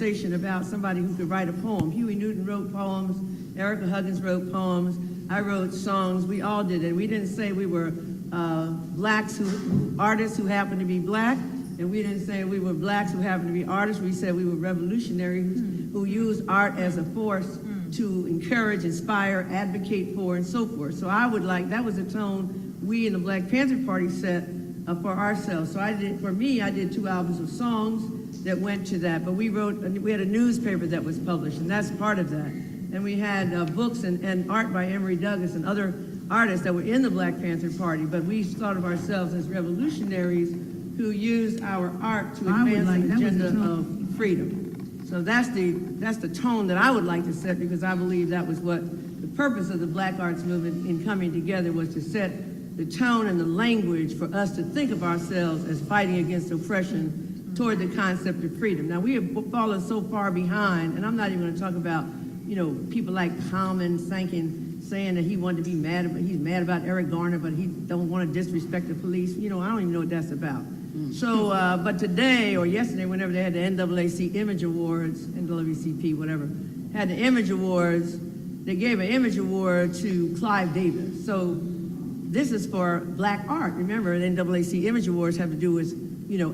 conversation about somebody who could write a poem. Huey Newton wrote poems, Erica Huggins wrote poems, I wrote songs, we all did it. We didn't say we were artists who happened to be black, and we didn't say we were blacks who happened to be artists. We said we were revolutionaries who used art as a force to encourage, inspire, advocate for, and so forth. So I would like, that was the tone we in the Black Panther Party set for ourselves. So I did 2 albums of songs that went to that, but we had a newspaper that was published, and that's part of that. And we had books and art by Emory Douglas and other artists that were in the Black Panther Party, but we thought of ourselves as revolutionaries who used our art to advance the agenda of freedom. So that's the tone that I would like to set, because I believe that was what the purpose of the Black Arts Movement in coming together was, to set the tone and the language for us to think of ourselves as fighting against oppression toward the concept of freedom. Now, we have fallen so far behind, and I'm not even going to talk about, people like Common saying that he wanted to be he's mad about Eric Garner, but he don't want to disrespect the police. I don't even know what that's about. So, but today or yesterday, whenever they had the NAACP Image Awards, NAACP, whatever, had the Image Awards, they gave an Image Award to Clive Davis. So this is for black art. Remember, the NAACP Image Awards have to do with,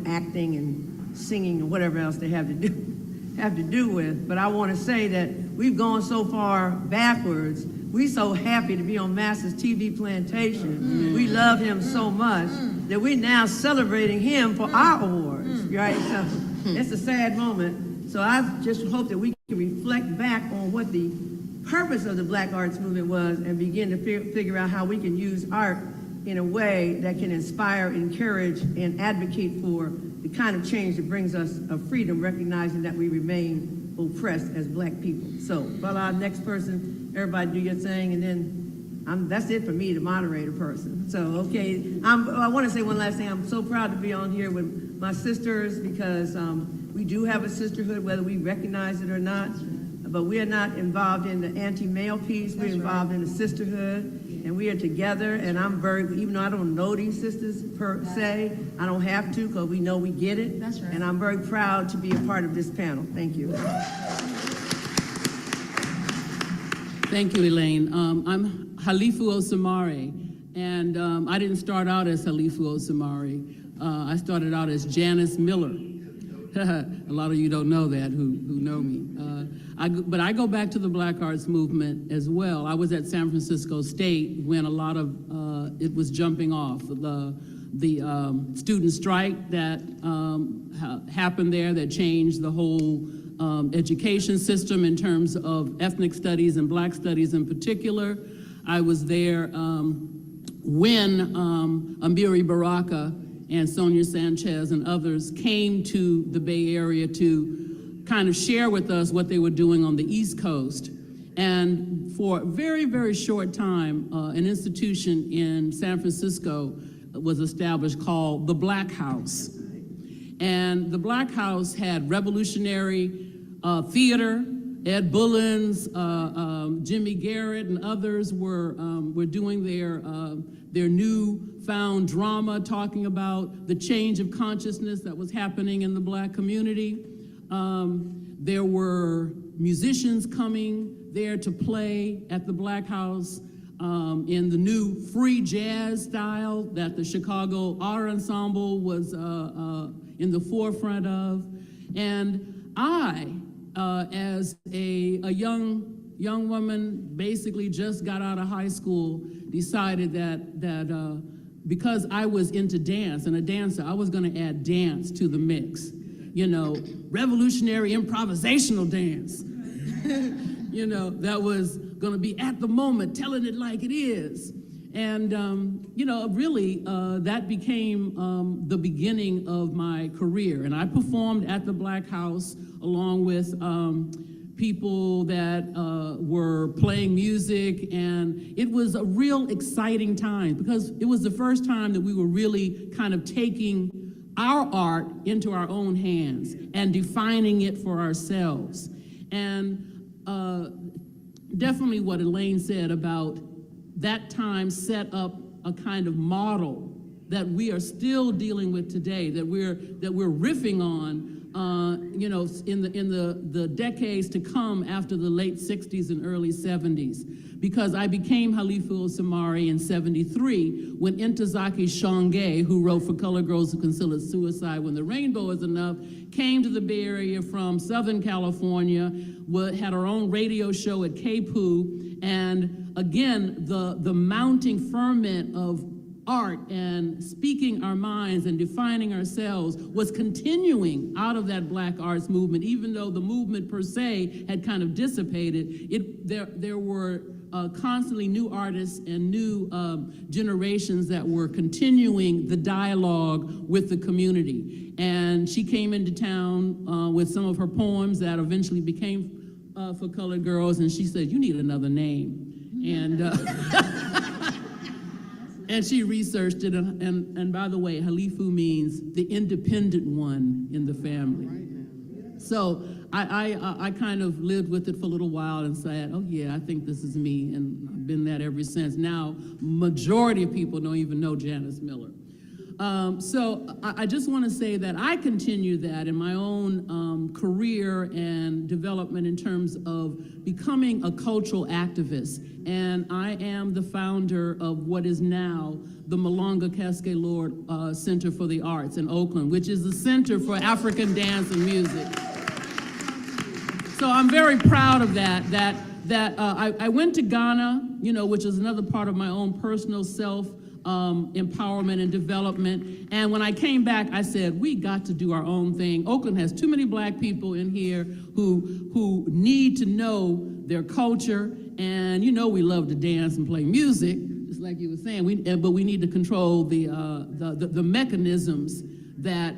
acting and singing and whatever else they have to do with. But I want to say that we've gone so far backwards. We're so happy to be on Master's TV Plantation. We love him so much that we're now celebrating him for our awards, right? So it's a sad moment. So I just hope that we can reflect back on what the purpose of the Black Arts Movement was and begin to figure out how we can use art in a way that can inspire, encourage, and advocate for the kind of change that brings us a freedom, recognizing that we remain oppressed as black people. So, voila, next person, everybody do your thing, and then that's it for me, the moderator person. So, okay, I want to say one last thing. I'm so proud to be on here with my sisters, because we do have a sisterhood, whether we recognize it or not, but we are not involved in the anti-male piece. We're involved in the sisterhood, and we are together, and I'm very, even though I don't know these sisters per se, I don't have to, because we know we get it. That's right. And I'm very proud to be a part of this panel. Thank you. Thank you, Elaine. I'm Halifu Osamare, and I didn't start out as Halifu Osamare. I started out as Janice Miller. A lot of you don't know that who know me. But I go back to the Black Arts Movement as well. I was at San Francisco State when a lot of it was jumping off. The student strike that happened there that changed the whole education system in terms of ethnic studies and black studies in particular. I was there when Amiri Baraka and Sonia Sanchez and others came to the Bay Area to kind of share with us what they were doing on the East Coast. And for a very, very short time, an institution in San Francisco was established called the Black House. And the Black House had revolutionary theater. Ed Bullins, Jimmy Garrett, and others were doing their new-found drama, talking about the change of consciousness that was happening in the black community. There were musicians coming there to play at the Black House in the new free jazz style that the Chicago Art Ensemble was in the forefront of. And I, as a young woman, basically just got out of high school, decided that because I was into dance and a dancer, I was going to add dance to the mix. Revolutionary improvisational dance. That was going to be at the moment, telling it like it is. And, really, that became the beginning of my career. And I performed at the Black House along with people that were playing music. And it was a real exciting time, because it was the first time that we were really kind of taking our art into our own hands and defining it for ourselves. And definitely what Elaine said about that time set up a kind of model that we are still dealing with today, that we're riffing on in the decades to come after the late 60s and early 70s. Because I became Halifu Osamari in 73 when Ntozake Shange, who wrote For Colored Girls Who Consider Suicide When the Rainbow Is Enough, came to the Bay Area from Southern California, had her own radio show at KPOO, and again, the mounting ferment of art and speaking our minds and defining ourselves was continuing out of that Black arts movement, even though the movement per se had kind of dissipated. There were constantly new artists and new generations that were continuing the dialogue with the community. And she came into town with some of her poems that eventually became For Colored Girls, and she said, "You need another name." And and she researched it, and by the way, Halifu means the independent one in the family. So I kind of lived with it for a little while and said, oh yeah, I think this is me, and I've been that ever since. Now, majority of people don't even know Janice Miller. So I just want to say that I continue that in my own career and development in terms of becoming a cultural activist. And I am the founder of what is now the Malonga Cascade Lord Center for the Arts in Oakland, which is the Center for African Dance and Music. So I'm very proud of that. I went to Ghana, which is another part of my own personal self empowerment and development. And when I came back, I said, we got to do our own thing. Oakland has too many Black people in here who need to know their culture. And we love to dance and play music, just like you were saying. But we need to control the mechanisms that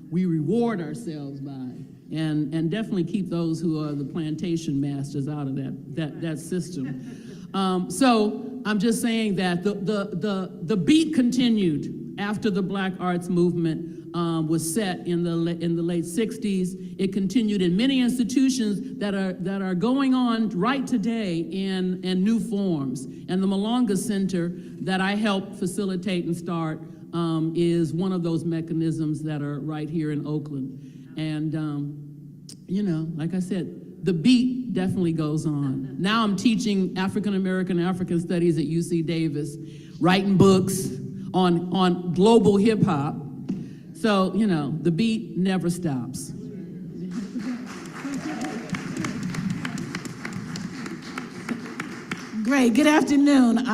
we reward ourselves by, and definitely keep those who are the plantation masters out of that system. So I'm just saying that the beat continued after the Black arts movement was set in the late 60s. It continued in many institutions that are going on right today in new forms. And the Malonga Center that I helped facilitate and start is one of those mechanisms that are right here in Oakland. And like I said, the beat definitely goes on. Now I'm teaching African studies at UC Davis, writing books on global hip hop. So, the beat never stops. Great, good afternoon.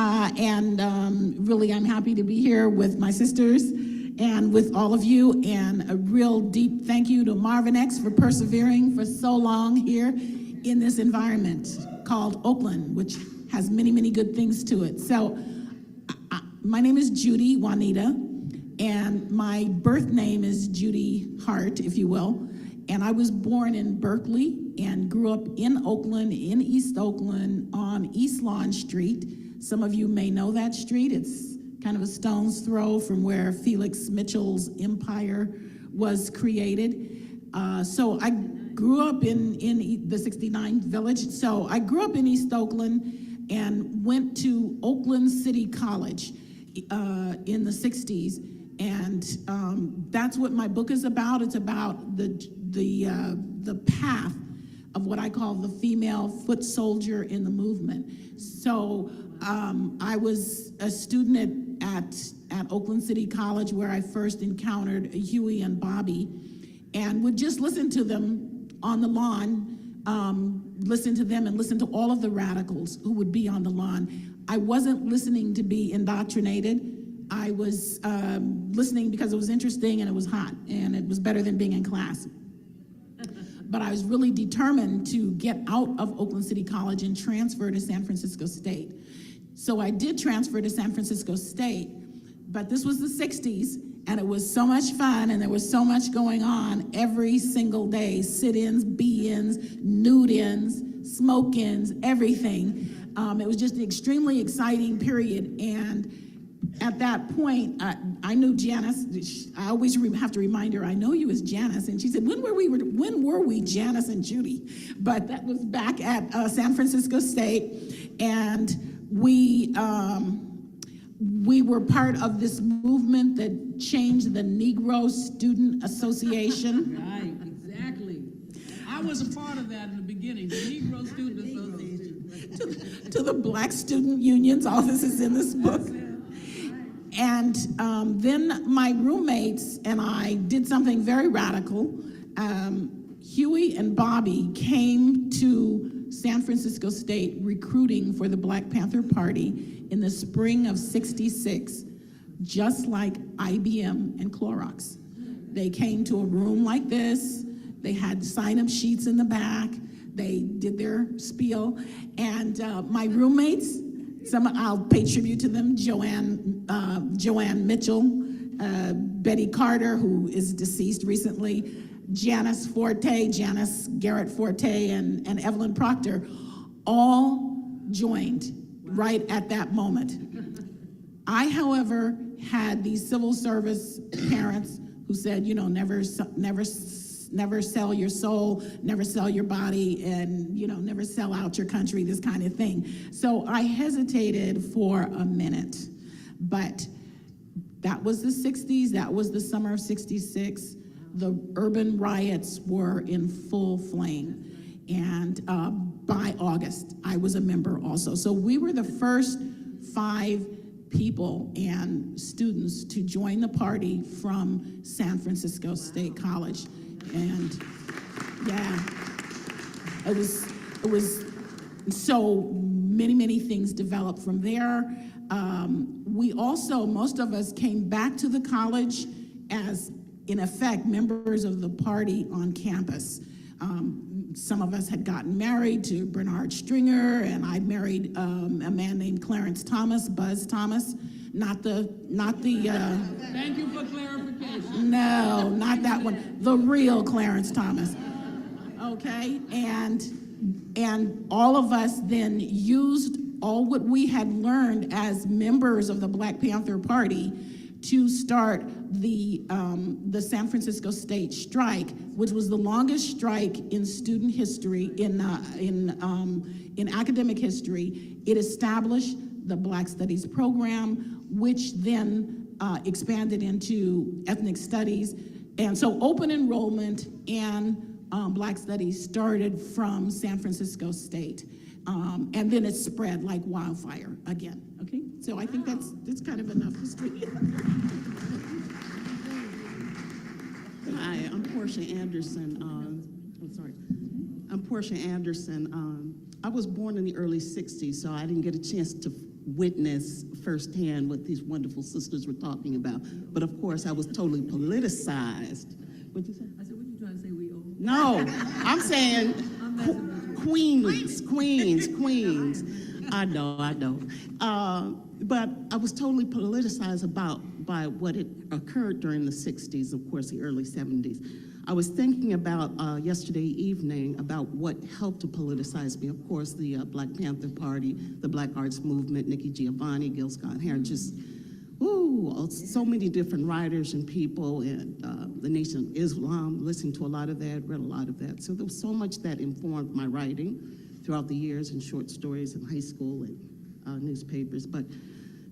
Really I'm happy to be here with my sisters and with all of you, and a real deep thank you to Marvin X for persevering for so long here in this environment called Oakland, which has many, many good things to it. So my name is Judy Juanita, and my birth name is Judy Hart, if you will. And I was born in Berkeley and grew up in Oakland, in East Oakland, on East Lawn Street. Some of you may know that street. It's kind of a stone's throw from where Felix Mitchell's empire was created. So I grew up in the 69 Village. So I grew up in East Oakland and went to Oakland City College in the 60s. And that's what my book is about. It's about the path of what I call the female foot soldier in the movement. So I was a student at Oakland City College, where I first encountered Huey and Bobby, and would just listen to them on the lawn, listen to them and listen to all of the radicals who would be on the lawn. I wasn't listening to be indoctrinated. I was listening because it was interesting and it was hot, and it was better than being in class. But I was really determined to get out of Oakland City College and transfer to San Francisco State. So I did transfer to San Francisco State, but this was the 60s, and it was so much fun, and there was so much going on every single day: sit-ins, be-ins, nude-ins, smoke-ins, everything. It was just an extremely exciting period, and at that point, I knew Janice. I always have to remind her, I know you as Janice. And she said, when were we Janice and Judy? But that was back at San Francisco State. And we were part of this movement that changed the Negro Student Association. Right. was a part of that in the beginning, the Negro Student Association. to the Black Student Unions. All this is in this book. And then my roommates and I did something very radical. Huey and Bobby came to San Francisco State recruiting for the Black Panther Party in the spring of '66, just like IBM and Clorox. They came to a room like this. They had sign-up sheets in the back. They did their spiel. And my roommates, I'll pay tribute to them, Joanne Mitchell, Betty Carter, who is deceased recently, Janice Garrett Forte, and Evelyn Proctor, all joined right at that moment. I, however, had these civil service parents who said, you know, never sell your soul, never sell your body, and, you know, never sell out your country, this kind of thing. So I hesitated for a minute, but that was the 60s, that was the summer of '66. The urban riots were in full flame, and by August, I was a member also. So we were the first 5 people and students to join the party from San Francisco State College. And yeah, it was so many things developed from there. We also, most of us came back to the college as, in effect, members of the party on campus. Some of us had gotten married to Bernard Stringer, and I married a man named Clarence Thomas, Buzz Thomas, not the. Thank you for clarification. No, not that one. The real Clarence Thomas. Okay, and all of us then used all what we had learned as members of the Black Panther Party to start the San Francisco State strike, which was the longest strike in student history, in academic history. It established the Black Studies program, which then expanded into ethnic studies. And so open enrollment and Black Studies started from San Francisco State. And then it spread like wildfire again, okay? So I think that's kind of enough history. Hi, I'm Portia Anderson. I'm Portia Anderson. I was born in the early '60s, so I didn't get a chance to witness firsthand what these wonderful sisters were talking about. But of course, I was totally politicized. What'd you say? I said, what you trying to say, we old? No, I'm saying queens. I know. But I was totally politicized by what had occurred during the '60s, of course, the early '70s. I was thinking about yesterday evening about what helped to politicize me. Of course, the Black Panther Party, the Black Arts Movement, Nikki Giovanni, Gil Scott-Heron, just so many different writers and people, and the Nation of Islam, listened to a lot of that, read a lot of that. So there was so much that informed my writing throughout the years, in short stories in high school and newspapers. But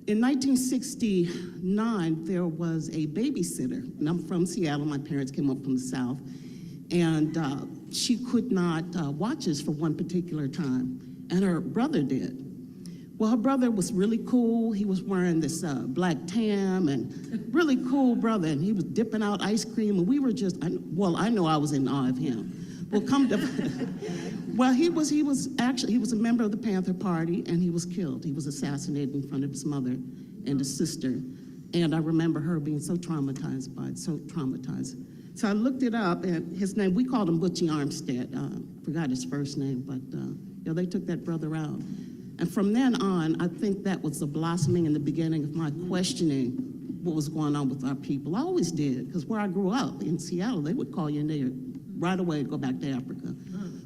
in 1969, there was a babysitter, and I'm from Seattle, my parents came up from the South, and she could not watch us for one particular time, and her brother did. Well, her brother was really cool. He was wearing this black tam, and really cool brother, and he was dipping out ice cream, and we were just, I know I was in awe of him. Well, well, he was a member of the Panther Party, and he was killed. He was assassinated in front of his mother and his sister, and I remember her being so traumatized by it, so traumatized. So I looked it up, and his name, we called him Butchie Armstead. Forgot his first name, but they took that brother out. And from then on, I think that was the blossoming and the beginning of my questioning what was going on with our people. I always did, because where I grew up in Seattle, they would call you and they right away go back to Africa.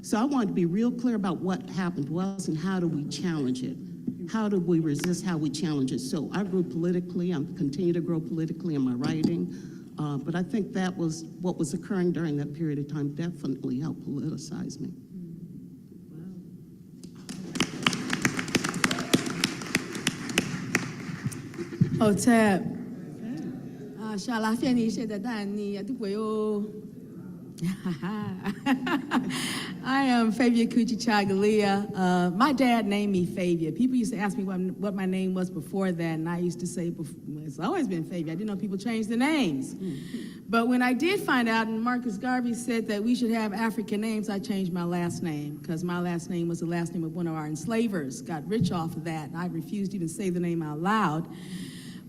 So I wanted to be real clear about what happened to us and how do we challenge it? How do we resist how we challenge it? So I grew politically, I continue to grow politically in my writing, but I think that was what was occurring during that period of time definitely helped politicize me. Tab. 谢拉菲尼谢的但你也都会有 I am Favia Kuchichagalia. My dad named me Favia. People used to ask me what my name was before that, and I used to say, it's always been Favia. I didn't know people changed their names. But when I did find out, and Marcus Garvey said that we should have African names, I changed my last name, because my last name was the last name of one of our enslavers. Got rich off of that, and I refused to even say the name out loud.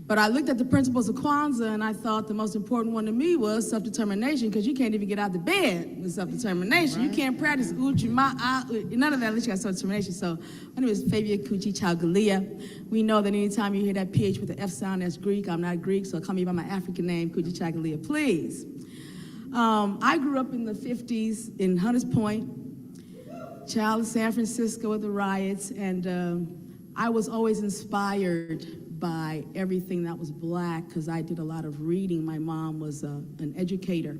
But I looked at the principles of Kwanzaa, and I thought the most important one to me was self-determination, because you can't even get out of bed with self-determination. Right. You can't practice none of that unless you got self-determination. So my name is Favia Kuchichagalia. We know that anytime you hear that PH with the F sound, that's Greek. I'm not Greek, so call me by my African name, Kuchichagalia, please. I grew up in the 50s in Hunters Point, child of San Francisco with the riots, and I was always inspired by everything that was black, because I did a lot of reading. My mom was an educator.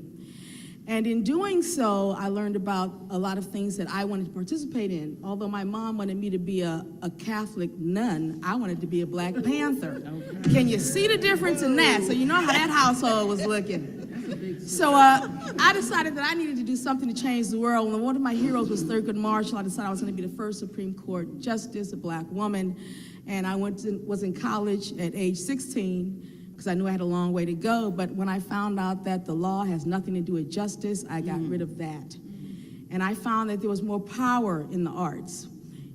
And in doing so, I learned about a lot of things that I wanted to participate in. Although my mom wanted me to be a Catholic nun, I wanted to be a Black Panther. Okay. Can you see the difference in that? So you know how that household was looking. So I decided that I needed to do something to change the world. When one of my heroes was Thurgood Marshall, I decided I was going to be the first Supreme Court justice, a black woman. And I was in college at age 16 because I knew I had a long way to go. But when I found out that the law has nothing to do with justice, I got rid of that. And I found that there was more power in the arts,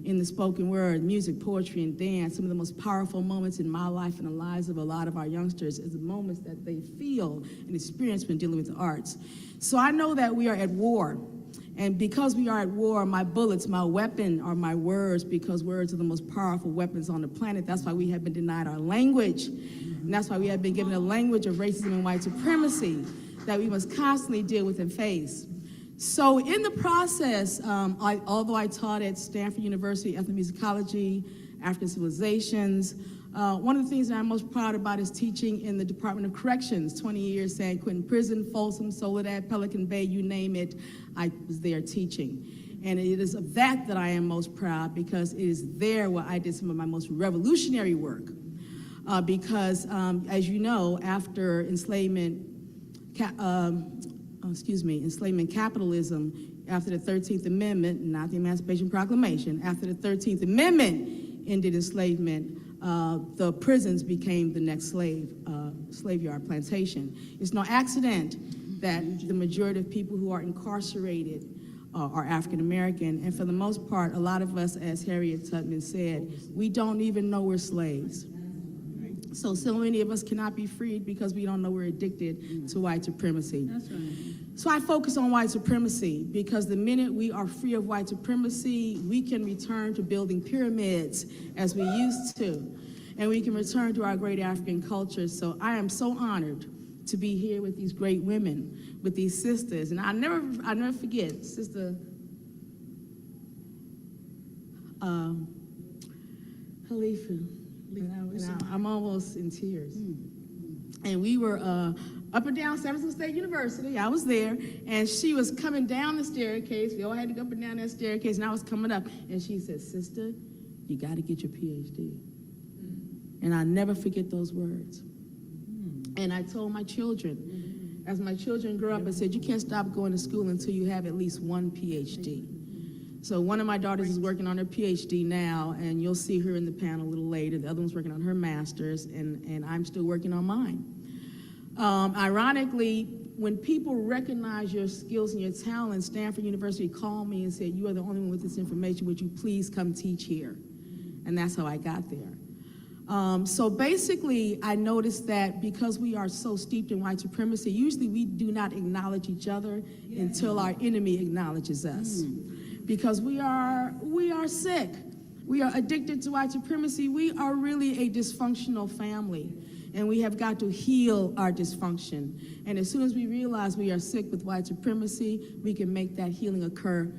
in the spoken word, music, poetry, and dance. Some of the most powerful moments in my life and the lives of a lot of our youngsters is the moments that they feel and experience when dealing with the arts. So I know that we are at war. And because we are at war, my bullets, my weapon are my words, because words are the most powerful weapons on the planet. That's why we have been denied our language. And that's why we have been given a language of racism and white supremacy that we must constantly deal with and face. So in the process, although I taught at Stanford University, ethnomusicology, African civilizations, one of the things that I'm most proud about is teaching in the Department of Corrections, 20 years, San Quentin Prison, Folsom, Soledad, Pelican Bay, you name it, I was there teaching. And it is of that I am most proud, because it is there where I did some of my most revolutionary work. Because, as you know, after enslavement capitalism, after the 13th Amendment, not the Emancipation Proclamation, after the 13th Amendment ended enslavement, the prisons became the next slave yard plantation. It's no accident that the majority of people who are incarcerated are African American, and for the most part, a lot of us, as Harriet Tubman said, we don't even know we're slaves. So many of us cannot be freed because we don't know we're addicted to white supremacy. That's right. So I focus on white supremacy, because the minute we are free of white supremacy, we can return to building pyramids as we used to, and we can return to our great African culture. So I am so honored to be here with these great women, with these sisters, and I never forget Sister Khalifa. I'm almost in tears. And we were up and down San Francisco State University. I was there, and she was coming down the staircase. We all had to go up and down that staircase, and I was coming up, and she said, "Sister, you got to get your PhD." And I never forget those words. And I told my children, as my children grew up, I said, you can't stop going to school until you have at least one PhD. So one of my daughters is working on her PhD now, and you'll see her in the panel a little later. The other one's working on her master's, and I'm still working on mine. Ironically, when people recognize your skills and your talents, Stanford University called me and said, you are the only one with this information, would you please come teach here? And that's how I got there. So basically, I noticed that because we are so steeped in white supremacy, usually we do not acknowledge each other until our enemy acknowledges us. Because we are sick. We are addicted to white supremacy. We are really a dysfunctional family, and we have got to heal our dysfunction. And as soon as we realize we are sick with white supremacy, we can make that healing occur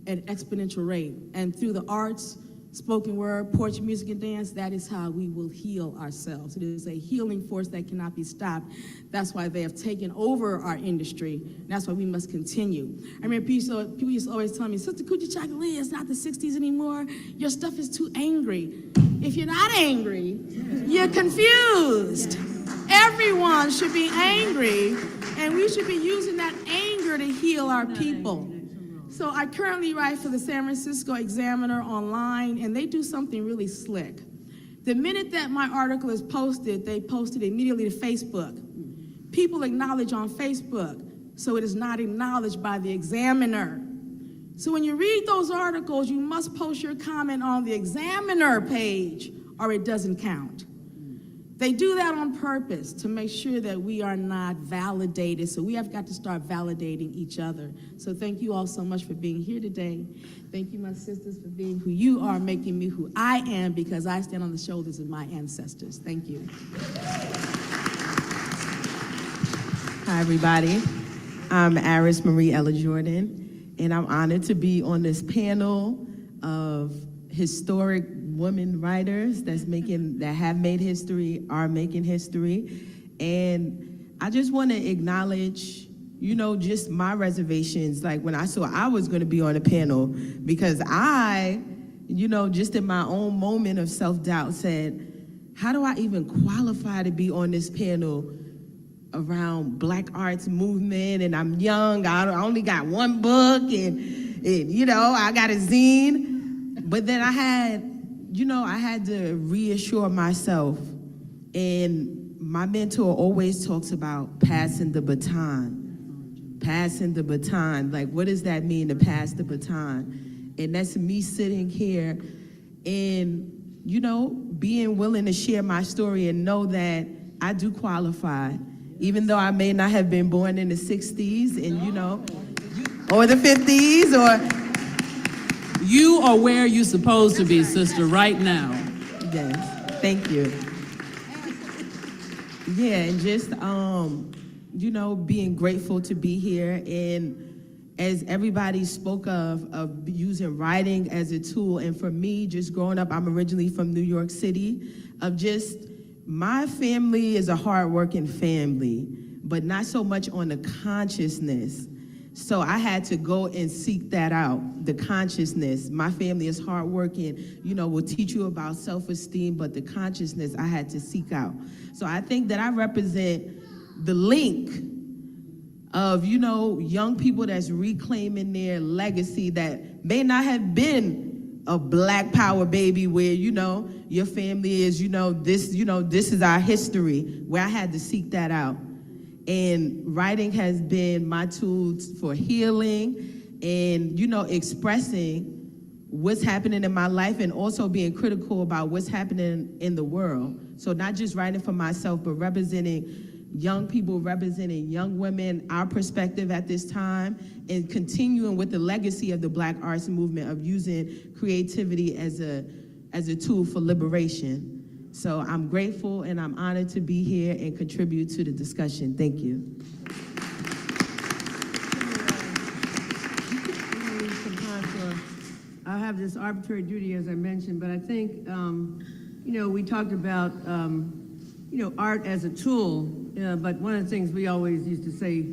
at an exponential rate. And through the arts, spoken word, poetry, music, and dance, that is how we will heal ourselves. It is a healing force that cannot be stopped. That's why they have taken over our industry. And that's why we must continue. I remember people used to always tell me, Sister Kuchichagalia, it's not the 60s anymore. Your stuff is too angry. If you're not angry, you're confused. Everyone should be angry, and we should be using that anger sure to heal our people. So I currently write for the San Francisco Examiner online, and they do something really slick. The minute that my article is posted, they post it immediately to Facebook. People acknowledge on Facebook, so it is not acknowledged by the Examiner. So when you read those articles, you must post your comment on the Examiner page, or it doesn't count. They do that on purpose to make sure that we are not validated, so we have got to start validating each other. So thank you all so much for being here today. Thank you, my sisters, for being who you are, making me who I am, because I stand on the shoulders of my ancestors. Thank you. Hi, everybody. I'm Aris Marie Ella Jordan, and I'm honored to be on this panel of historic women writers that have made history, are making history. And I just want to acknowledge, just my reservations. Like when I saw I was going to be on a panel, because I, just in my own moment of self-doubt said, how do I even qualify to be on this panel around Black arts movement? And I'm young, I only got one book, and I got a zine. But then I had to reassure myself, and my mentor always talks about passing the baton. Like, what does that mean, to pass the baton? And that's me sitting here and, being willing to share my story and know that I do qualify, even though I may not have been born in the 60s and, or the 50s, or... You are where you're supposed to be, sister, right now. Yes, thank you. Yeah, and just, being grateful to be here. And as everybody spoke of using writing as a tool, and for me, just growing up, I'm originally from New York City, of just, my family is a hardworking family, but not so much on the consciousness. So I had to go and seek that out, the consciousness. My family is hardworking, will teach you about self-esteem, but the consciousness I had to seek out. So I think that I represent the link of, young people that's reclaiming their legacy that may not have been a Black power baby where, your family is, this is our history, where I had to seek that out. And writing has been my tool for healing and, expressing what's happening in my life, and also being critical about what's happening in the world. So not just writing for myself, but representing young people, representing young women, our perspective at this time, and continuing with the legacy of the Black arts movement of using creativity as a tool for liberation. So I'm grateful and I'm honored to be here and contribute to the discussion. Thank you. I have this arbitrary duty, as I mentioned, but I think, we talked about, art as a tool, but one of the things we always used to say,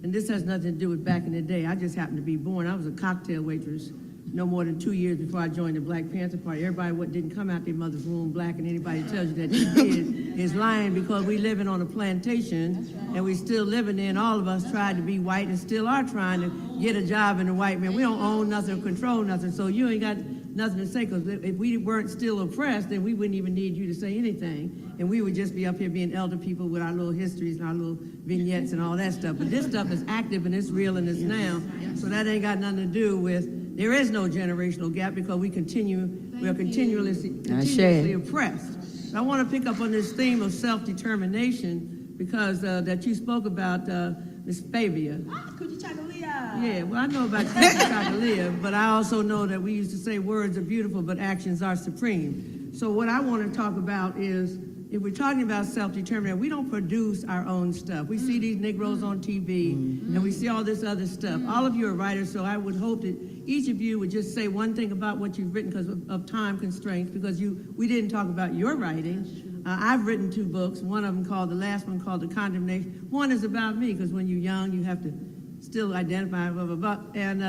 and this has nothing to do with back in the day, I just happened to be born. I was a cocktail waitress no more than 2 years before I joined the Black Panther Party. Everybody didn't come out their mother's womb Black, and anybody tells you that you did is lying, because we living on a plantation, and we still living there, and all of us tried to be white and still are trying to get a job in the white man. We don't own nothing or control nothing, so you ain't got nothing to say, because if we weren't still oppressed, then we wouldn't even need you to say anything, and we would just be up here being elder people with our little histories and our little vignettes and all that stuff. But this stuff is active and it's real and it's now, so that ain't got nothing to do with, there is no generational gap, because we are continuously oppressed. I want to pick up on this theme of self-determination, because that you spoke about, Ms. Favia. Yeah, well, I know about Kuchikalia, but I also know that we used to say words are beautiful, but actions are supreme. So what I want to talk about is, if we're talking about self-determination, we don't produce our own stuff. We see these Negroes on TV, and we see all this other stuff. All of you are writers, so I would hope that each of you would just say one thing about what you've written, because of time constraints, because we didn't talk about your writing. I've written 2 books, the last one called The Condemnation. One is about me, because when you're young, you have to still identify, blah, blah, blah. And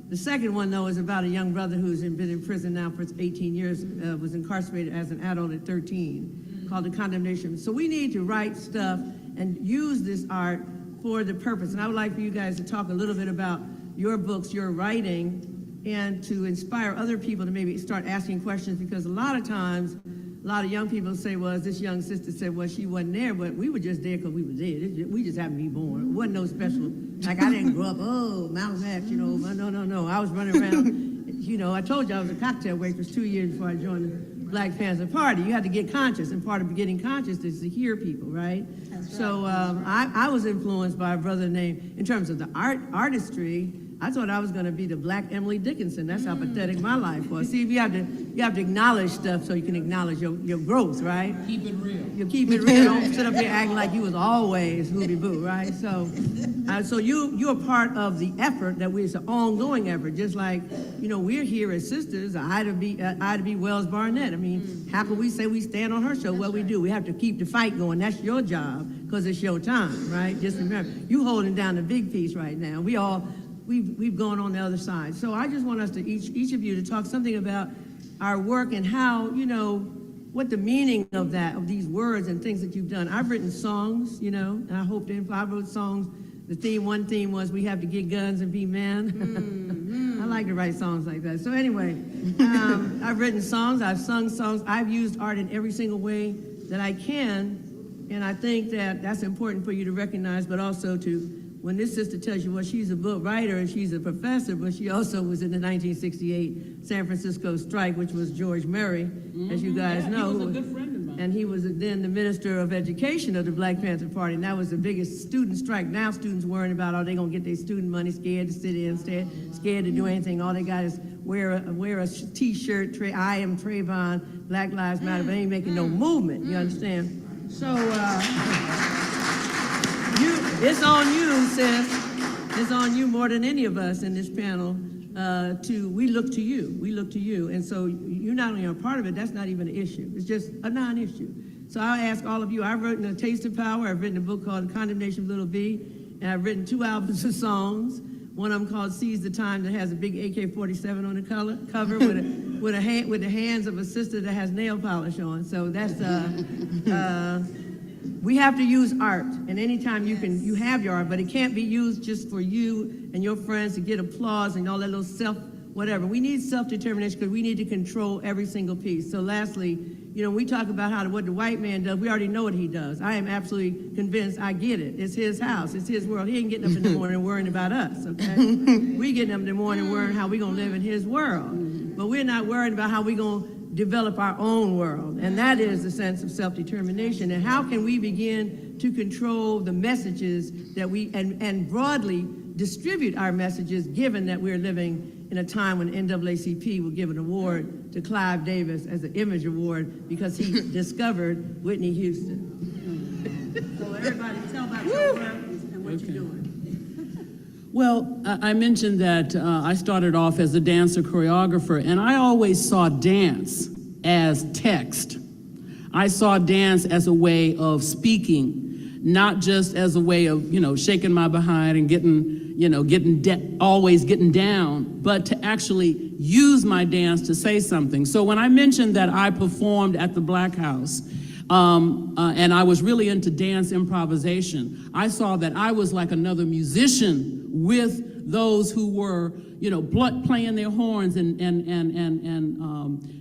the second one, though, is about a young brother who's been in prison now for 18 years, was incarcerated as an adult at 13, called The Condemnation. So we need to write stuff and use this art for the purpose. And I would like for you guys to talk a little bit about your books, your writing, and to inspire other people to maybe start asking questions, because a lot of times, a lot of young people say, well, as this young sister said, well, she wasn't there, but we were just there because we were there. We just happened to be born. It wasn't no special, like I didn't grow up, oh, Malcolm X, you know, no. I was running around, you know, I told you I was a cocktail waitress 2 years before I joined the Black Panther Party. You had to get conscious, and part of getting conscious is to hear people, right? So I was influenced by a brother named, in terms of the artistry, I thought I was going to be the Black Emily Dickinson. That's how pathetic my life was. See, you have to acknowledge stuff so you can acknowledge your growth, right? Keep it real. You keep it real. Don't sit up here acting like you was always Hootie Boo, right? So you're part of the effort that it's an ongoing effort. Just like, you know, we're here as sisters. Ida B. Wells Barnett. I mean, how can we say we stand on her show? Well, we do. We have to keep the fight going. That's your job because it's your time, right? Just remember, you holding down the big piece right now. We've gone on the other side. So I just want us to, each of you, to talk something about our work and how, you know, what the meaning of these words and things that you've done. I've written songs, you know, and I hope that I wrote songs. One theme was we have to get guns and be men. I like to write songs like that. So anyway, I've written songs, I've sung songs, I've used art in every single way that I can, and I think that that's important for you to recognize, but also to, when this sister tells you, well, she's a book writer and she's a professor, but she also was in the 1968 San Francisco strike, which was George Murray, as you guys know. He was a good friend of mine. And he was then the Minister of Education of the Black Panther Party, and that was the biggest student strike. Now students worrying about, are they going to get their student money, scared to sit in, scared to do anything. All they got is wear a T-shirt, I am Trayvon, Black Lives Matter, but ain't making no movement, you understand? So, it's on you, sis. It's on you more than any of us in this panel. We look to you. And so you're not only a part of it, that's not even an issue. It's just a non-issue. So I'll ask all of you, I've written A Taste of Power, I've written a book called Condemnation of Little B, and I've written 2 albums of songs. One of them called Seize the Time that has a big AK-47 on the cover with the hands of a sister that has nail polish on. So that's, we have to use art, and anytime you have your art, but it can't be used just for you and your friends to get applause and all that little whatever. We need self-determination because we need to control every single piece. So lastly, you know, we talk about what the white man does. We already know what he does. I am absolutely convinced. I get it. It's his house. It's his world. He ain't getting up in the morning worrying about us, okay? We getting up in the morning worrying how we going to live in his world. But we're not worried about how we going to develop our own world, and that is the sense of self-determination. And how can we begin to control the messages that and broadly distribute our messages, given that we're living in a time when NAACP will give an award to Clive Davis as an Image Award because he discovered Whitney Houston. So everybody tell about your work and what you're doing. Well, I mentioned that I started off as a dancer choreographer, and I always saw dance as text. I saw dance as a way of speaking, not just as a way of, you know, shaking my behind and always getting down, but to actually use my dance to say something. So when I mentioned that I performed at the Black House, and I was really into dance improvisation, I saw that I was like another musician with those who were, you know, playing their horns and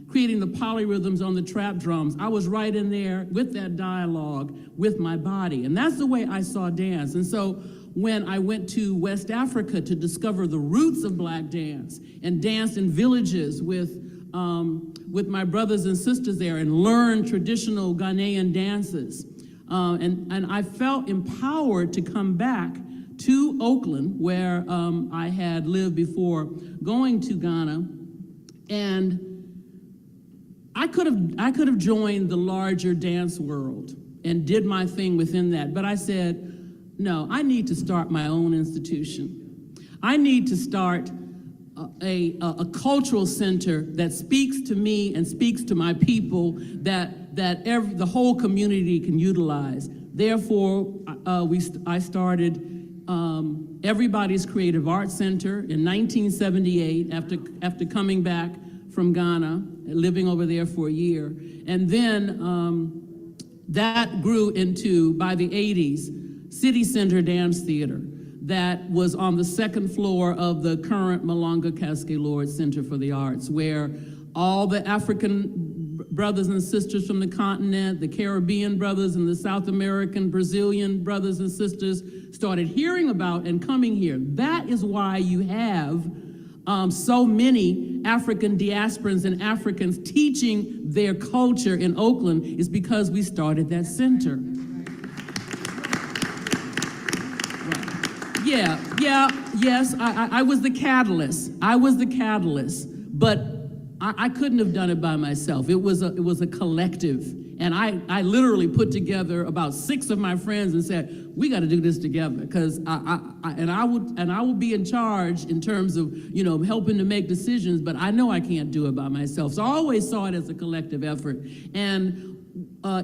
creating the polyrhythms on the trap drums. I was right in there with that dialogue with my body, and that's the way I saw dance. And so when I went to West Africa to discover the roots of Black dance and danced in villages with my brothers and sisters there and learned traditional Ghanaian dances, and I felt empowered to come back to Oakland, where I had lived before going to Ghana, and I could have joined the larger dance world and did my thing within that, but I said, no, I need to start my own institution. I need to start a cultural center that speaks to me and speaks to my people that the whole community can utilize. Therefore, I started Everybody's Creative Arts Center in 1978 after coming back from Ghana, living over there for a year. And then that grew into, by the 80s, City Center Dance Theater that was on the second floor of the current Malanga Cascade Center for the Arts, where all the African brothers and sisters from the continent, the Caribbean brothers and the South American, Brazilian brothers and sisters started hearing about and coming here. That is why you have so many African diasporans and Africans teaching their culture in Oakland, is because we started that center. Yes, I was the catalyst. But I couldn't have done it by myself. It was a collective. And I literally put together about 6 of my friends and said, we got to do this together, because I will be in charge in terms of, helping to make decisions, but I know I can't do it by myself. So I always saw it as a collective effort. And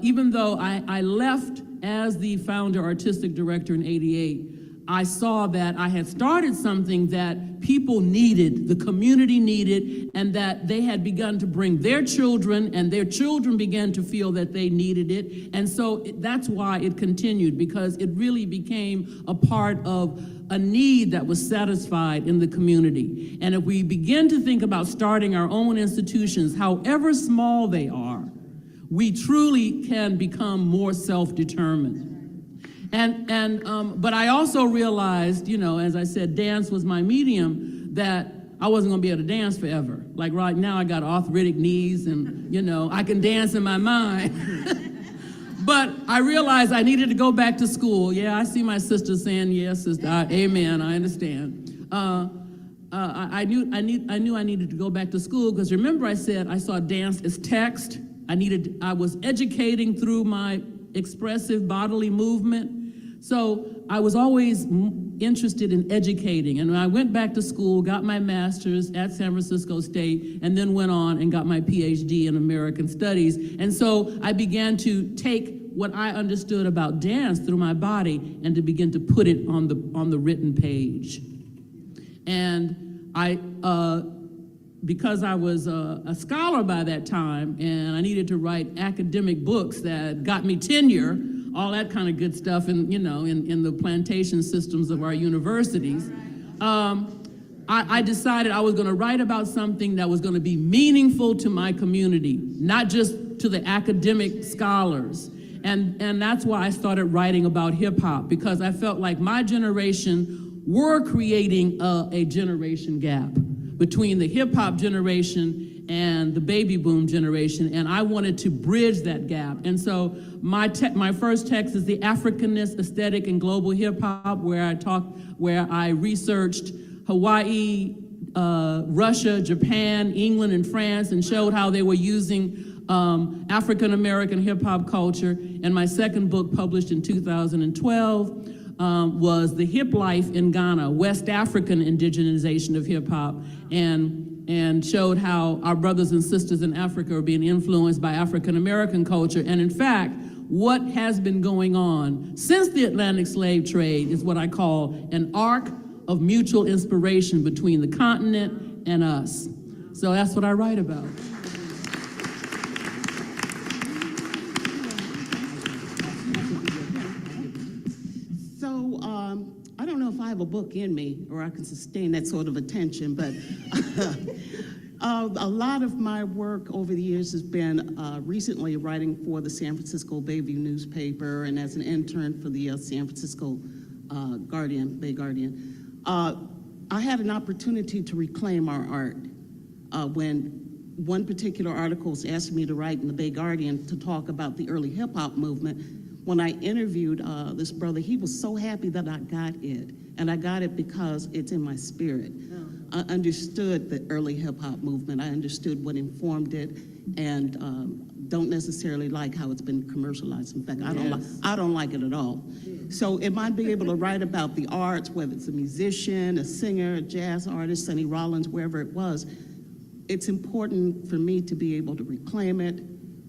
even though I left as the founder artistic director in '88, I saw that I had started something that people needed, the community needed, and that they had begun to bring their children, and their children began to feel that they needed it. And so that's why it continued, because it really became a part of a need that was satisfied in the community. And if we begin to think about starting our own institutions, however small they are, we truly can become more self-determined. But I also realized, as I said, dance was my medium, that I wasn't gonna be able to dance forever. Like right now, I got arthritic knees and, I can dance in my mind. But I realized I needed to go back to school. Yeah, I see my sister saying, yes, sister, amen, I understand. I knew I needed to go back to school, because remember I said I saw dance as text. I was educating through my expressive bodily movement. So I was always interested in educating. And when I went back to school, got my master's at San Francisco State, and then went on and got my PhD in American Studies. And so I began to take what I understood about dance through my body and to begin to put it on the written page. And because I was a scholar by that time, and I needed to write academic books that got me tenure, all that kind of good stuff in the plantation systems of our universities, I decided I was going to write about something that was going to be meaningful to my community, not just to the academic scholars. And that's why I started writing about hip hop, because I felt like my generation were creating a generation gap between the hip hop generation and the baby boom generation, and I wanted to bridge that gap. And so my first text is The Africanist Aesthetic in Global Hip Hop, where I researched Hawaii, Russia, Japan, England, and France, and showed how they were using African American hip hop culture. And my second book, published in 2012, was The Hip Life in Ghana, West African indigenization of hip hop, and showed how our brothers and sisters in Africa are being influenced by African American culture. And in fact, what has been going on since the Atlantic slave trade is what I call an arc of mutual inspiration between the continent and us. So that's what I write about. So I don't know if I have a book in me or I can sustain that sort of attention, but a lot of my work over the years has been recently writing for the San Francisco Bayview newspaper and as an intern for the San Francisco Bay Guardian. I had an opportunity to reclaim our art when one particular article asked me to write in the Bay Guardian to talk about the early hip hop movement. When I interviewed this brother, he was so happy that I got it. And I got it because it's in my spirit. I understood the early hip hop movement. I understood what informed it, and don't necessarily like how it's been commercialized. In fact, I don't like it at all. So if I be able to write about the arts, whether it's a musician, a singer, a jazz artist, Sonny Rollins, wherever it was, it's important for me to be able to reclaim it,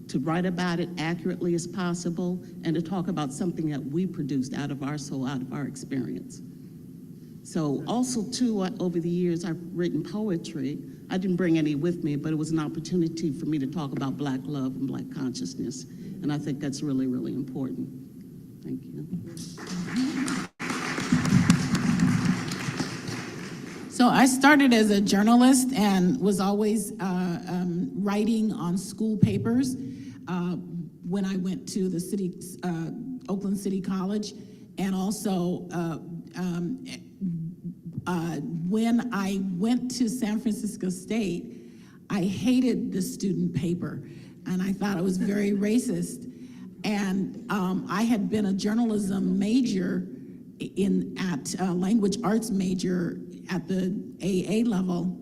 to write about it accurately as possible, and to talk about something that we produced out of our soul, out of our experience. So also too, over the years, I've written poetry. I didn't bring any with me, but it was an opportunity for me to talk about Black love and Black consciousness. And I think that's really, really important. Thank you. So I started as a journalist and was always writing on school papers when I went to the city, Oakland City College, and also when I went to San Francisco State, I hated the student paper, and I thought it was very racist. And I had been a journalism major at language arts major at the AA level,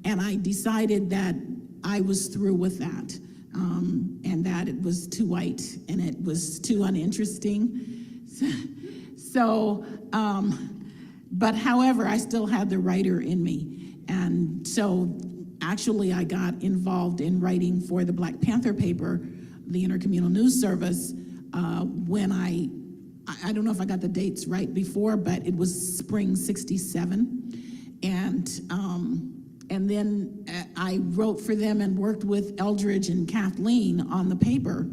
and I decided that I was through with that, and that it was too white and it was too uninteresting. So, but however, I still had the writer in me, and so actually I got involved in writing for the Black Panther paper, the Intercommunal News Service, when I don't know if I got the dates right before, but it was spring '67, and then I wrote for them and worked with Eldridge and Kathleen on the paper.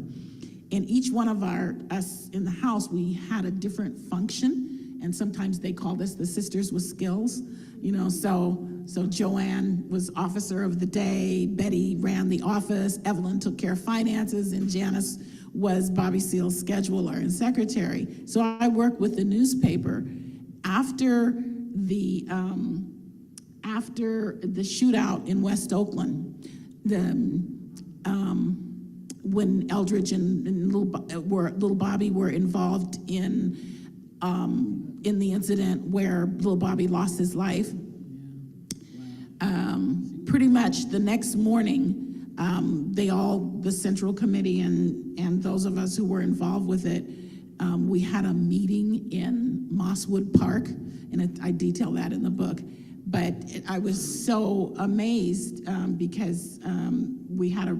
And each one of us in the house, we had a different function, and sometimes they called us the Sisters with Skills, you know. So Joanne was officer of the day, Betty ran the office, Evelyn took care of finances, and Janice was Bobby Seale's scheduler and secretary. So I worked with the newspaper. After the shootout in West Oakland, when Eldridge and little Bobby were involved in the incident where little Bobby lost his life, pretty much the next morning, the Central Committee and those of us who were involved with it, we had a meeting in Mosswood Park, and I detail that in the book. But I was so amazed because we had a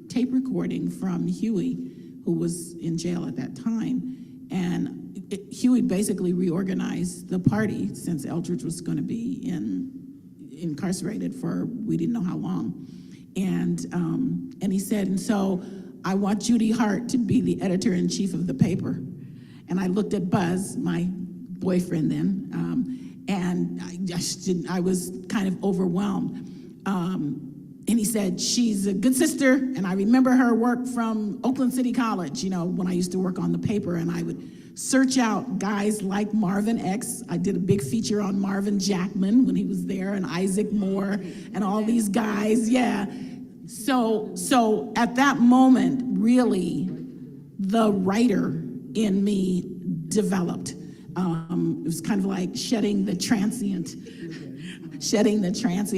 tape recording from Huey, who was in jail at that time, and Huey basically reorganized the party since Eldridge was going to be incarcerated for we didn't know how long. And he said, and so I want Judy Hart to be the editor-in-chief of the paper. And I looked at Buzz, my boyfriend then, and I was kind of overwhelmed. And he said, she's a good sister, and I remember her work from Oakland City College, you know, when I used to work on the paper, and I would search out guys like Marvin X. I did a big feature on Marvin Jackman when he was there, and Isaac Moore, and all these guys, yeah. So at that moment, really, the writer in me developed. It was kind of like shedding the transient,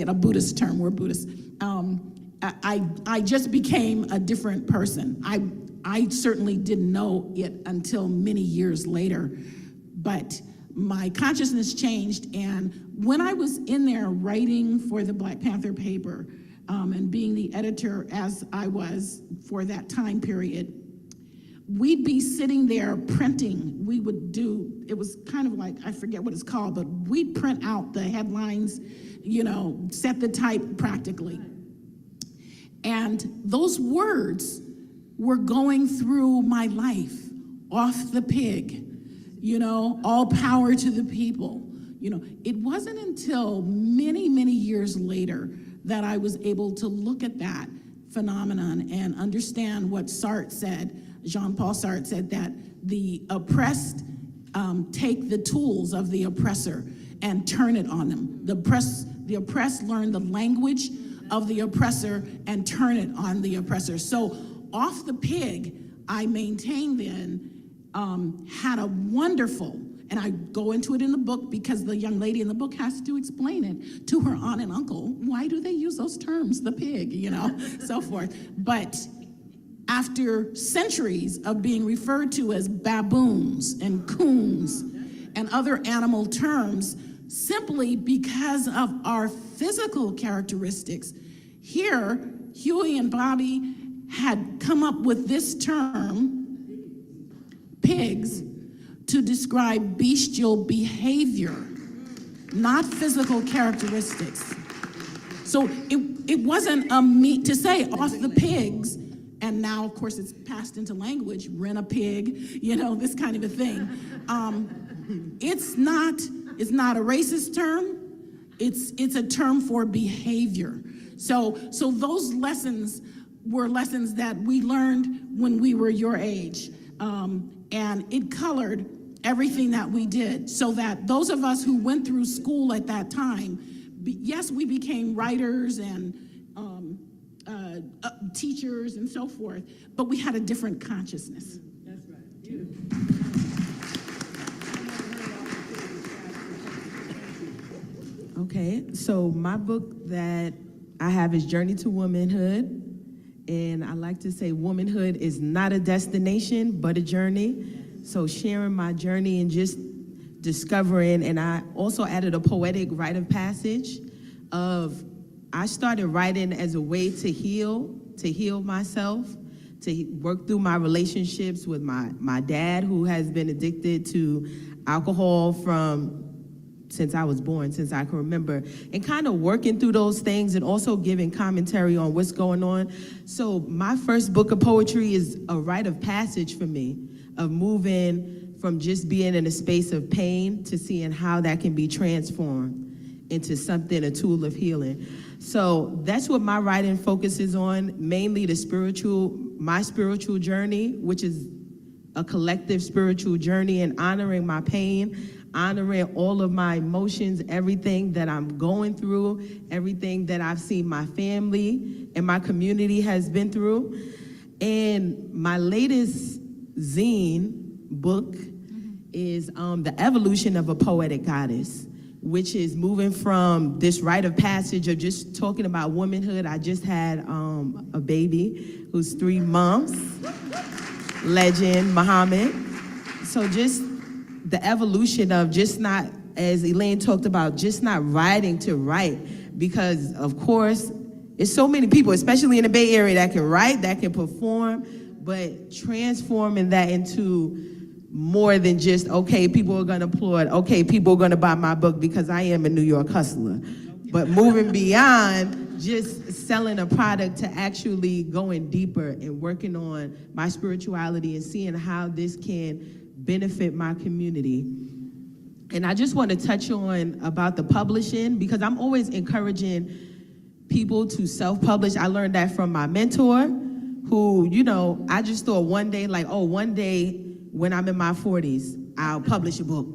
a Buddhist term, we're Buddhists. I just became a different person. I certainly didn't know it until many years later, but my consciousness changed, and when I was in there writing for the Black Panther paper, and being the editor as I was for that time period, we'd be sitting there printing. We would do, it was kind of like, I forget what it's called, but we'd print out the headlines, you know, set the type practically. And those words were going through my life, off the pig, you know, all power to the people. You know, it wasn't until many, many years later that I was able to look at that phenomenon and understand what Sartre said. Jean-Paul Sartre said that the oppressed take the tools of the oppressor and turn it on them. The oppressed learn the language of the oppressor and turn it on the oppressor. So Off the Pig, I maintained then, had a wonderful, and I go into it in the book because the young lady in the book has to explain it to her aunt and uncle. Why do they use those terms, the pig, you know, so forth. But after centuries of being referred to as baboons and coons and other animal terms, simply because of our physical characteristics, here, Huey and Bobby had come up with this term, pigs, to describe bestial behavior, not physical characteristics. So it wasn't to say off the pigs, And now, of course, it's passed into language, rent a pig, this kind of a thing. It's not a racist term. It's a term for behavior. So those lessons were lessons that we learned when we were your age. And it colored everything that we did, so that those of us who went through school at that time, yes, we became writers and teachers and so forth, but we had a different consciousness. That's right. Beautiful. Okay, so my book that I have is Journey to Womanhood. And I like to say womanhood is not a destination, but a journey. So sharing my journey and just discovering, and I also added a poetic rite of passage of, I started writing as a way to heal myself, to work through my relationships with my dad, who has been addicted to alcohol since I was born, since I can remember, and kind of working through those things and also giving commentary on what's going on. So my first book of poetry is a rite of passage for me, of moving from just being in a space of pain to seeing how that can be transformed into something, a tool of healing. So that's what my writing focuses on, mainly my spiritual journey, which is a collective spiritual journey, and honoring my pain, honoring all of my emotions, everything that I'm going through, everything that I've seen my family and my community has been through. And my latest zine book is The Evolution of a Poetic Goddess, which is moving from this rite of passage of just talking about womanhood. I just had a baby who's 3 months, legend, Muhammad. So just the evolution of just not, as Elaine talked about, just not writing to write, because of course, it's so many people, especially in the Bay Area, that can write, that can perform, but transforming that into more than just, okay, people are gonna applaud, okay, people are gonna buy my book because I am a New York hustler. But moving beyond just selling a product to actually going deeper and working on my spirituality and seeing how this can benefit my community. And I just want to touch on about the publishing, because I'm always encouraging people to self-publish. I learned that from my mentor, who, I just thought one day, one day when I'm in my 40s, I'll publish a book.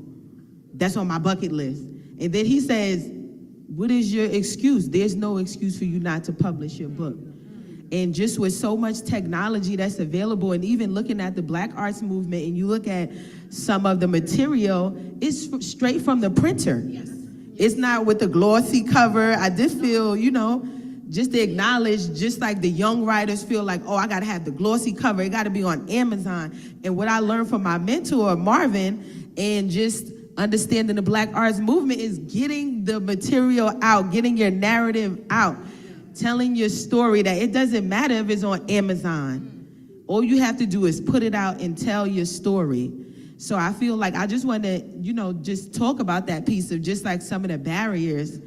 That's on my bucket list. And then he says, what is your excuse? There's no excuse for you not to publish your book. And just with so much technology that's available, and even looking at the Black arts movement, and you look at some of the material, it's straight from the printer. Yes. It's not with the glossy cover. I just feel, just to acknowledge, just like the young writers feel like, oh, I gotta have the glossy cover, it gotta be on Amazon. And what I learned from my mentor, Marvin, and just understanding the Black arts movement is getting the material out, getting your narrative out. Telling your story, that it doesn't matter if it's on Amazon. All you have to do is put it out and tell your story. So I feel like I just want to, just talk about that piece of just like some of the barriers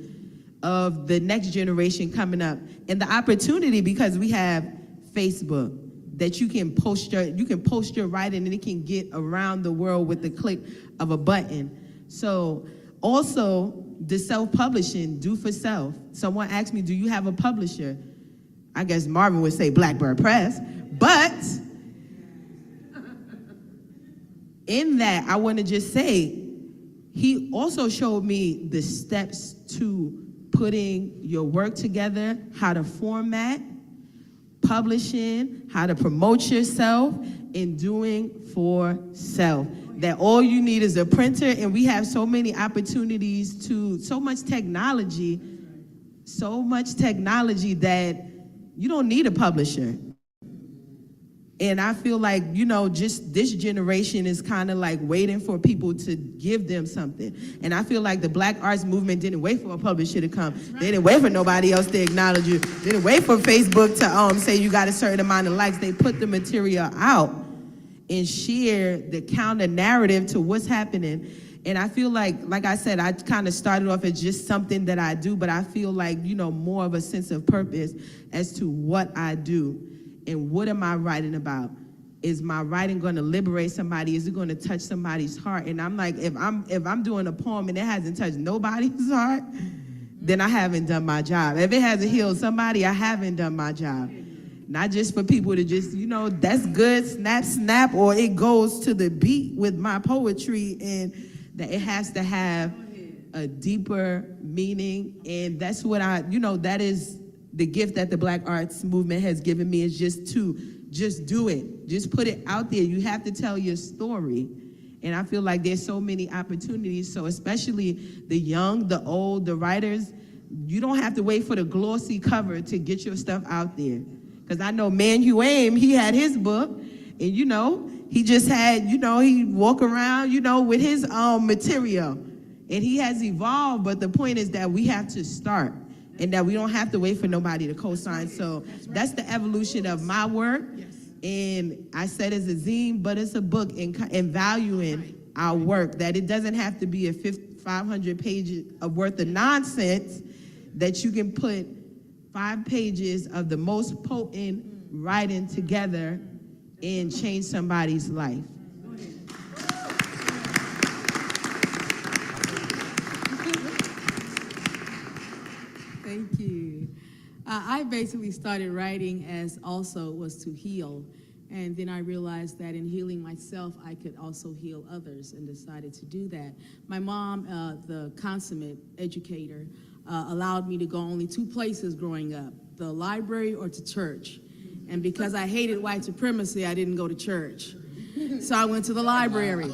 of the next generation coming up, and the opportunity, because we have Facebook, that you can post your writing and it can get around the world with the click of a button. So also, the self-publishing, do for self. Someone asked me, do you have a publisher? I guess Marvin would say Blackbird Press, but in that, I want to just say, he also showed me the steps to putting your work together, how to format, publishing, how to promote yourself, and doing for self. That all you need is a printer, and we have so many opportunities so much technology that you don't need a publisher. And I feel like, just this generation is kind of like waiting for people to give them something. And I feel like the Black arts movement didn't wait for a publisher to come. They didn't wait for nobody else to acknowledge you. They didn't wait for Facebook to say you got a certain amount of likes. They put the material out and share the counter narrative to what's happening. And I feel like I said, I kind of started off as just something that I do, but I feel like, more of a sense of purpose as to what I do. and what am I writing about? Is my writing going to liberate somebody? Is it going to touch somebody's heart? And I'm like, if I'm doing a poem and it hasn't touched nobody's heart, then I haven't done my job. If it hasn't healed somebody, I haven't done my job. Not just for people to just, that's good, snap, snap, or it goes to the beat with my poetry, and that it has to have a deeper meaning. And that's what that is the gift that the Black Arts Movement has given me, is just do it. Just put it out there. You have to tell your story. And I feel like there's so many opportunities. So especially the young, the old, the writers, you don't have to wait for the glossy cover to get your stuff out there. Because I know Manu Aim, he had his book, and he just had, he walk around, with his material. And he has evolved, but the point is that we have to start, and that we don't have to wait for nobody to co-sign. So that's the evolution of my work. And I said it's a zine, but it's a book, and valuing our work, that it doesn't have to be a 500 pages of worth of nonsense, that you can put 5 pages of the most potent writing together and change somebody's life. Thank you. I basically started writing as also was to heal. And then I realized that in healing myself, I could also heal others, and decided to do that. My mom, the consummate educator, allowed me to go only 2 places growing up, the library or to church. And because I hated white supremacy, I didn't go to church. So I went to the library.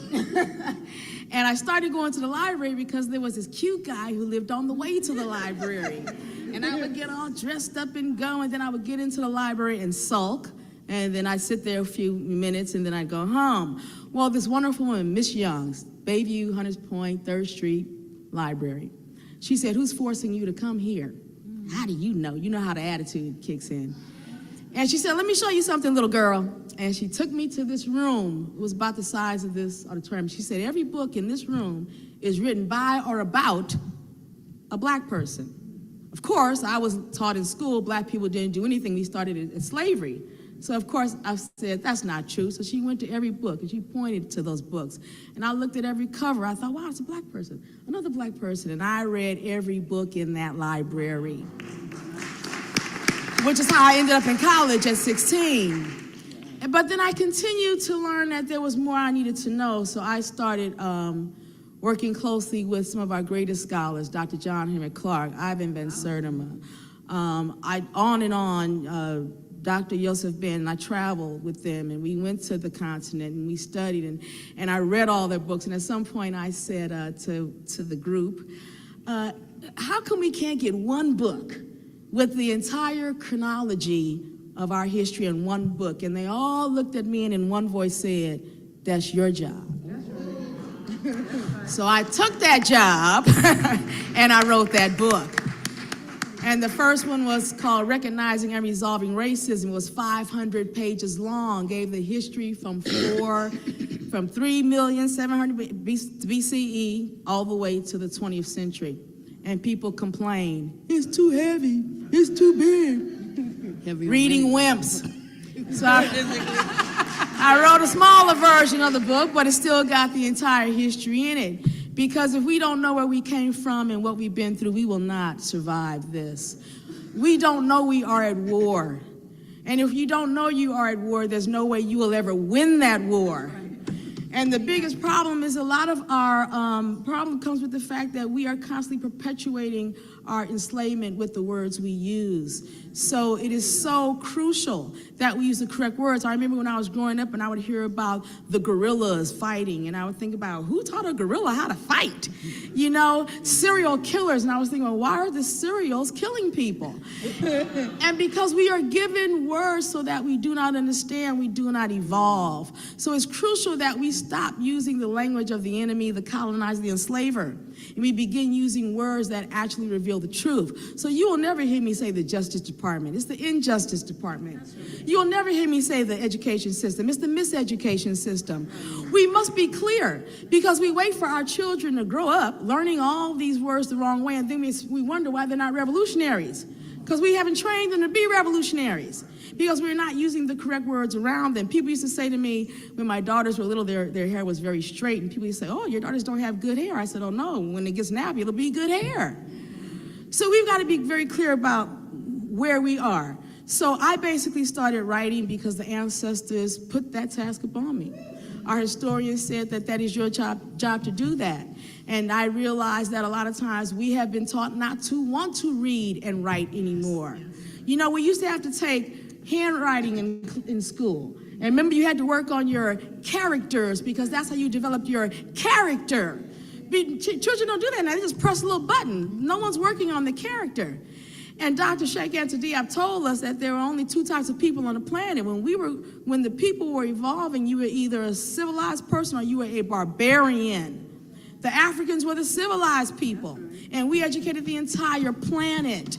And I started going to the library because there was this cute guy who lived on the way to the library. And I would get all dressed up and go, and then I would get into the library and sulk. And then I'd sit there a few minutes, and then I'd go home. Well, this wonderful woman, Miss Young's, Bayview, Hunters Point, 3rd Street Library. She said, "Who's forcing you to come here?" How do you know? You know how the attitude kicks in. And she said, "Let me show you something, little girl." And she took me to this room. It was about the size of this auditorium. She said, "Every book in this room is written by or about a Black person." Of course, I was taught in school, Black people didn't do anything. We started in slavery. So of course I said, that's not true. So she went to every book and she pointed to those books. And I looked at every cover. I thought, wow, it's a Black person, another Black person. And I read every book in that library, which is how I ended up in college at 16. But then I continued to learn that there was more I needed to know. So I started working closely with some of our greatest scholars, Dr. John Henry Clark, Ivan Van Sertima, Dr. Yosef Ben, and I traveled with them, and we went to the continent, and we studied, and I read all their books. And at some point I said to the group, how come we can't get one book with the entire chronology of our history in one book? And they all looked at me and in one voice said, "That's your job." So I took that job and I wrote that book. And the first one was called Recognizing and Resolving Racism. It was 500 pages long, gave the history from 3,700,000 BCE all the way to the 20th century. And people complained, "It's too heavy, it's too big." Reading wimps. So I wrote a smaller version of the book, but it still got the entire history in it. Because if we don't know where we came from and what we've been through, we will not survive this. We don't know we are at war. And if you don't know you are at war, there's no way you will ever win that war. And the biggest problem is a lot of our problem comes with the fact that we are constantly perpetuating our enslavement with the words we use. So it is so crucial that we use the correct words. I remember when I was growing up and I would hear about the guerrillas fighting, and I would think about, who taught a gorilla how to fight? Serial killers, and I was thinking, well, why are the serials killing people? And because we are given words so that we do not understand, we do not evolve. So it's crucial that we stop using the language of the enemy, the colonizer, the enslaver, and we begin using words that actually reveal the truth. So you will never hear me say the Justice Department. It's the Injustice Department. You will never hear me say the education system. It's the miseducation system. We must be clear, because we wait for our children to grow up learning all these words the wrong way, and then we wonder why they're not revolutionaries, because we haven't trained them to be revolutionaries. because we're not using the correct words around them. People used to say to me, when my daughters were little, their hair was very straight, and people used to say, oh, your daughters don't have good hair. I said, oh no, when it gets nappy, it'll be good hair. So we've got to be very clear about where we are. So I basically started writing because the ancestors put that task upon me. Our historian said that that is your job to do that. And I realized that a lot of times we have been taught not to want to read and write anymore. You know, we used to have to take handwriting in school. And remember, you had to work on your characters because that's how you developed your character. Children don't do that now. They just press a little button. No one's working on the character. And Dr. Sheikh Anta Diop told us that there were only two types of people on the planet. When the people were evolving, you were either a civilized person or you were a barbarian. The Africans were the civilized people, and we educated the entire planet.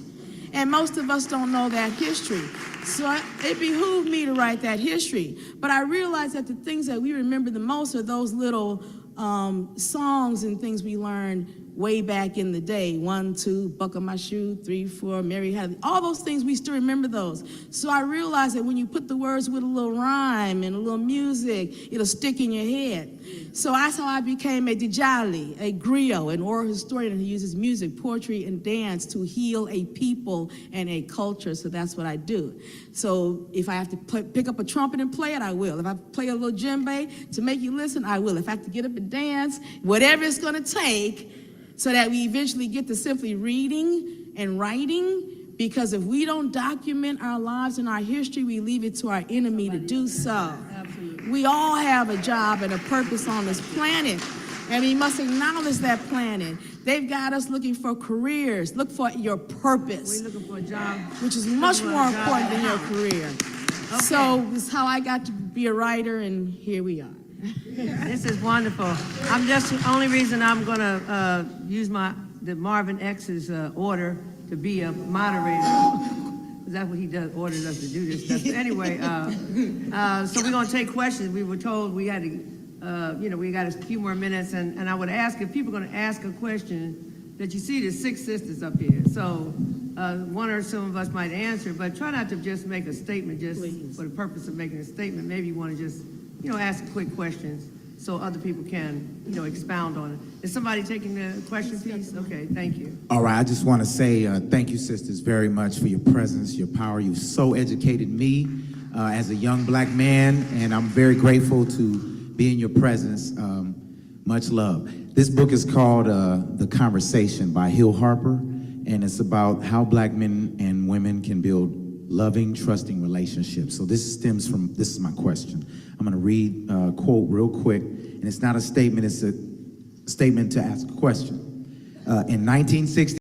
And most of us don't know that history. So it behooved me to write that history. But I realized that the things that we remember the most are those little songs and things we learned way back in the day. 1, 2, buckle my shoe, 3, 4, Mary had all those things, we still remember those. So I realized that when you put the words with a little rhyme and a little music, it'll stick in your head. So that's how I became a Dijali, a griot, an oral historian who uses music, poetry, and dance to heal a people and a culture. So that's what I do. So if I have to pick up a trumpet and play it, I will. If I play a little djembe to make you listen, I will. If I have to get up and dance, whatever it's going to take, so that we eventually get to simply reading and writing, because if we don't document our lives and our history, we leave it to our enemy to do so. Absolutely. We all have a job and a purpose on this planet, and we must acknowledge that planet. They've got us looking for careers. Look for your purpose. We're looking for a job. Which is much more important than your career. Okay. So this is how I got to be a writer, and here we are. This is wonderful. The only reason I'm going to use the Marvin X's order to be a moderator. That's what he does, orders us to do this stuff. But anyway, so we're going to take questions. We were told we had to, we got a few more minutes, and I would ask if people are going to ask a question that you see there's 6 sisters up here. So one or some of us might answer, but try not to just make a statement just Please. For the purpose of making a statement. Maybe you want to just ask quick questions so other people can, expound on it. Is somebody taking the question piece? Okay, thank you. All right, I just want to say thank you, sisters, very much for your presence, your power. You've so educated me as a young black man, and I'm very grateful to be in your presence. Much love. This book is called The Conversation by Hill Harper, and it's about how black men and women can build loving, trusting relationships. So this is my question. I'm gonna read a quote real quick, and it's not a statement, it's a statement to ask a question. In 1960,